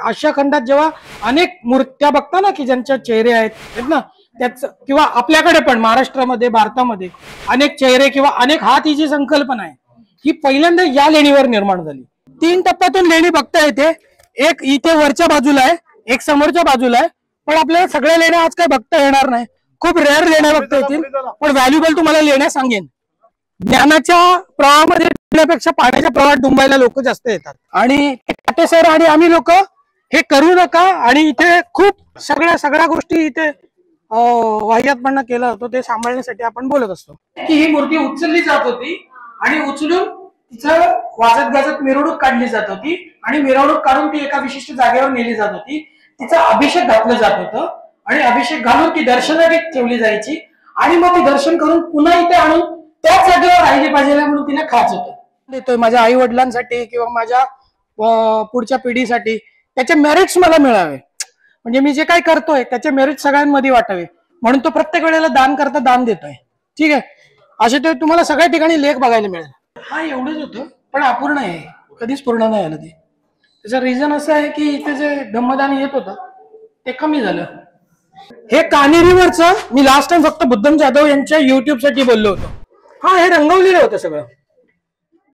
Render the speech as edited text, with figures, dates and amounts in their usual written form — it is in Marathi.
आशिया खंडात जेव्हा अनेक मूर्त्या बघता ना की ज्यांच्या चेहरे आहेत ना, त्याच किंवा आपल्याकडे पण महाराष्ट्रामध्ये भारतामध्ये अनेक चेहरे किंवा अनेक हात ही जी संकल्पना आहे ही पहिल्यांदा या लेणीवर निर्माण झाली. 3 टप्प्यातून लेणी बघता येते. एक इथे वरच्या बाजूला आहे, एक समोरच्या बाजूला आहे. पण आपल्याला सगळ्या लेण्या आज काय बघता येणार नाही, खूप रेअर लेण्या बघता येतील. पण व्हॅल्युएबल तुम्हाला लेण्या सांगेन. ज्ञानाच्या प्रवाहामध्ये डुंबण्यापेक्षा पाण्याच्या प्रवाहात डुंबायला लोक जास्त येतात. आणि सर आणि आम्ही लोक हे करू नका. आणि इथे खूप सगळ्या गोष्टी इथे वाह्यातपणा केलं होतं ते सांभाळण्यासाठी आपण बोलत असतो की ही मूर्ती उचलली जात होती आणि उचलून तिचं वाजत गाजत मिरवणूक काढली जात होती आणि मिरवणूक काढून ती एका विशिष्ट जागेवर नेली जात होती. तिचा अभिषेक घातलं जात होतं आणि अभिषेक घालून ती दर्शनासाठी ठेवली जायची आणि मग ती दर्शन करून पुन्हा इथे आणून त्याच जागेवर राहिली पाहिजे म्हणून तिला खाच होतं. देतोय माझ्या आई वडिलांसाठी किंवा माझ्या पुढच्या पिढीसाठी त्याचे मेरिट्स मला मिळावे, म्हणजे मी जे काय करतोय त्याचे मेरिट सगळ्यांमध्ये वाटावे म्हणून तो प्रत्येक वेळेला दान करता दान देतोय. ठीक आहे, असे ते तुम्हाला सगळ्या ठिकाणी लेख बघायला मिळेल. हा एवढंच होतं पण अपूर्ण आहे, कधीच पूर्ण नाही आलं ते. त्याचं रिझन असं आहे की इथे जे धम्मदान येत होतं ते कमी झालं. हे कानेरीवरचं मी लास्ट टाइम फक्त बुद्धम जाधव यांच्या युट्यूब साठी बोललो होतो. हा हे रंगवलेलं होतं सगळं.